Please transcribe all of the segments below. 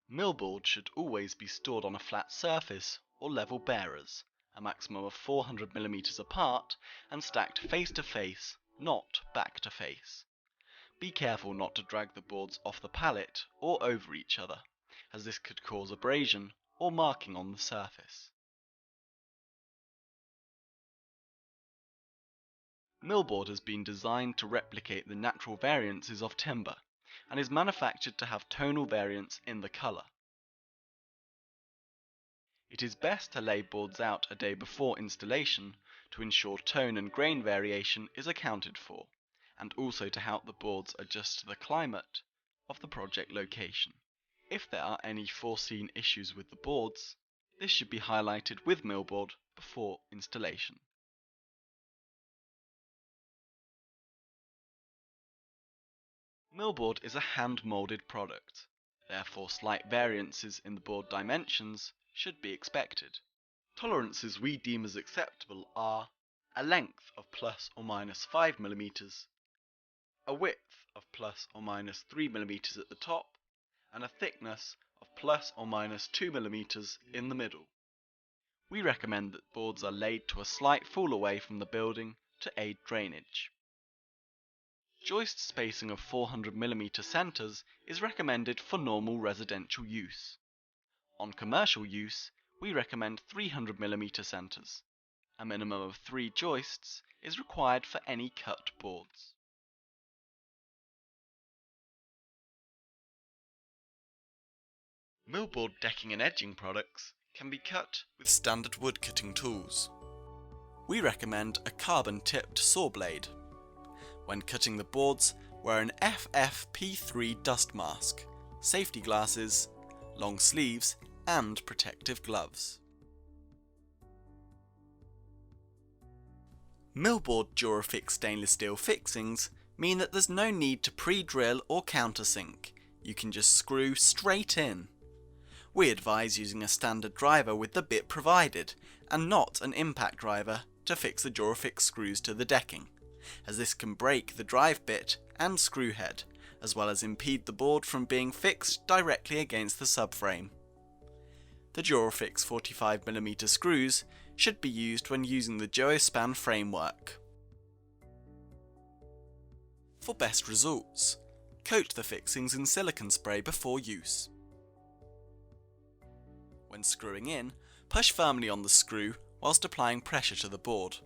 Millboard should always be stored on a flat surface or level bearers, a maximum of 400mm apart, and stacked face to face, not back to face. Be careful not to drag the boards off the pallet or over each other, as this could cause abrasion or marking on the surface. Millboard has been designed to replicate the natural variances of timber, and is manufactured to have tonal variance in the colour. It is best to lay boards out a day before installation to ensure tone and grain variation is accounted for, and also to help the boards adjust to the climate of the project location. If there are any foreseen issues with the boards, this should be highlighted with Millboard before installation. Millboard is a hand-molded product, therefore slight variances in the board dimensions should be expected. Tolerances we deem as acceptable are a length of plus or minus 5mm, a width of plus or minus 3mm at the top, and a thickness of plus or minus 2mm in the middle. We recommend that boards are laid to a slight fall away from the building to aid drainage. Joist spacing of 400mm centers is recommended for normal residential use. On commercial use, we recommend 300mm centers. A minimum of 3 joists is required for any cut boards. Millboard decking and edging products can be cut with standard wood cutting tools. We recommend a carbon tipped saw blade. When cutting the boards, wear an FFP3 dust mask, safety glasses, long sleeves and protective gloves. Millboard Durafix stainless steel fixings mean that there's no need to pre-drill or countersink. You can just screw straight in. We advise using a standard driver with the bit provided, and not an impact driver to fix the Durafix screws to the decking, as this can break the drive bit and screw head, as well as impede the board from being fixed directly against the subframe. The Durafix 45mm screws should be used when using the Geospan framework. For best results, coat the fixings in silicone spray before use. When screwing in, push firmly on the screw whilst applying pressure to the board,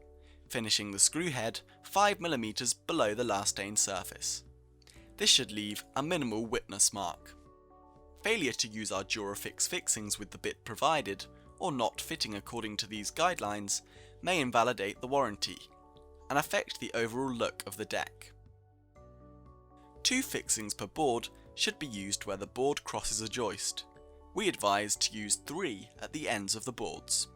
finishing the screw head 5mm below the last stained surface. This should leave a minimal witness mark. Failure to use our Durafix fixings with the bit provided, or not fitting according to these guidelines, may invalidate the warranty and affect the overall look of the deck. 2 fixings per board should be used where the board crosses a joist. We advise to use 3 at the ends of the boards.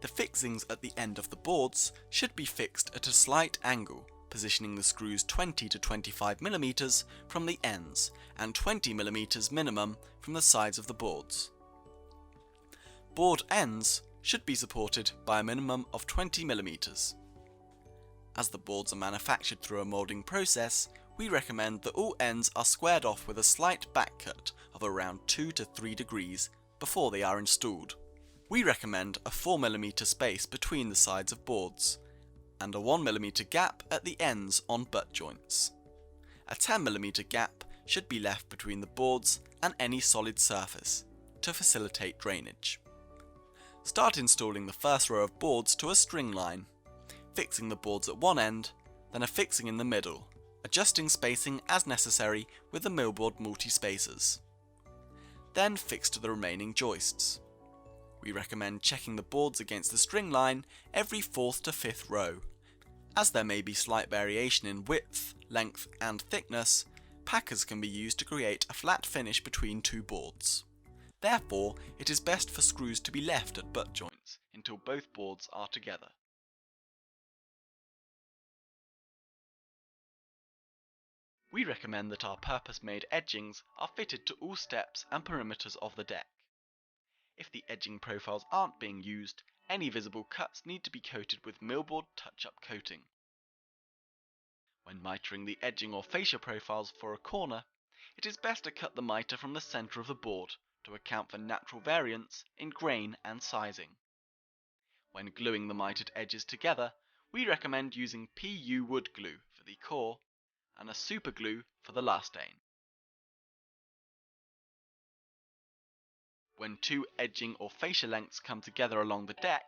The fixings at the end of the boards should be fixed at a slight angle, positioning the screws 20 to 25mm from the ends and 20mm minimum from the sides of the boards. Board ends should be supported by a minimum of 20mm. As the boards are manufactured through a moulding process, we recommend that all ends are squared off with a slight back cut of around 2 to 3 degrees before they are installed. We recommend a 4mm space between the sides of boards, and a 1mm gap at the ends on butt joints. A 10mm gap should be left between the boards and any solid surface to facilitate drainage. Start installing the first row of boards to a string line, fixing the boards at one end, then affixing in the middle, adjusting spacing as necessary with the Millboard multi-spacers. Then fix to the remaining joists. We recommend checking the boards against the string line every 4th to 5th row. As there may be slight variation in width, length and thickness, packers can be used to create a flat finish between 2 boards. Therefore, it is best for screws to be left at butt joints until both boards are together. We recommend that our purpose-made edgings are fitted to all steps and perimeters of the deck. If the edging profiles aren't being used, any visible cuts need to be coated with Millboard touch-up coating. When mitering the edging or fascia profiles for a corner, it is best to cut the mitre from the centre of the board to to account for natural variance in grain and sizing. When gluing the mitered edges together, we recommend using PU wood glue for the core and a super glue for the lastane. When two edging or fascia lengths come together along the deck,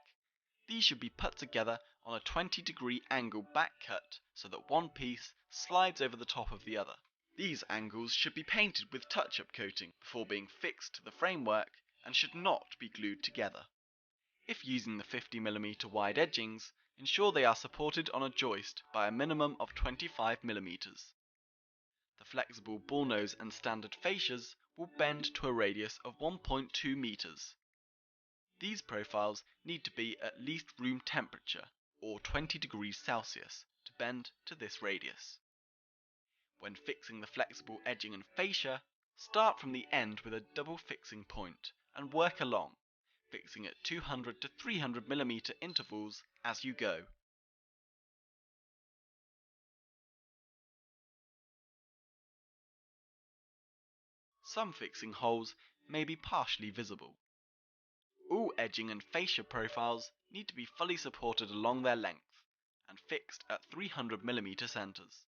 these should be put together on a 20-degree angle back cut so that one piece slides over the top of the other. These angles should be painted with touch-up coating before being fixed to the framework and should not be glued together. If using the 50mm wide edgings, ensure they are supported on a joist by a minimum of 25mm. The flexible bullnose and standard fascias will bend to a radius of 1.2 meters. These profiles need to be at least room temperature, or 20 degrees Celsius, to bend to this radius. When fixing the flexible edging and fascia, start from the end with a double fixing point and work along, fixing at 200 to 300mm intervals as you go. Some fixing holes may be partially visible. All edging and fascia profiles need to be fully supported along their length and fixed at 300mm centers.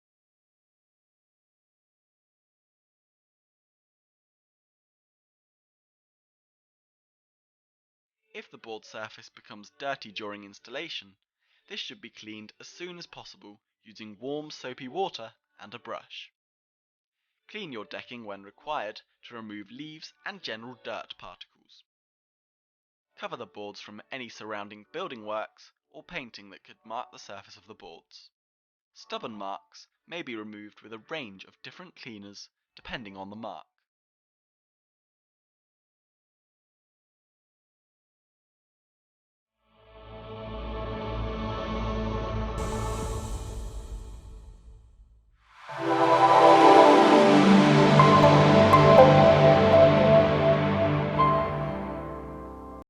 If the board surface becomes dirty during installation, this should be cleaned as soon as possible using warm soapy water and a brush. Clean your decking when required to remove leaves and general dirt particles. Cover the boards from any surrounding building works or painting that could mark the surface of the boards. Stubborn marks may be removed with a range of different cleaners depending on the mark.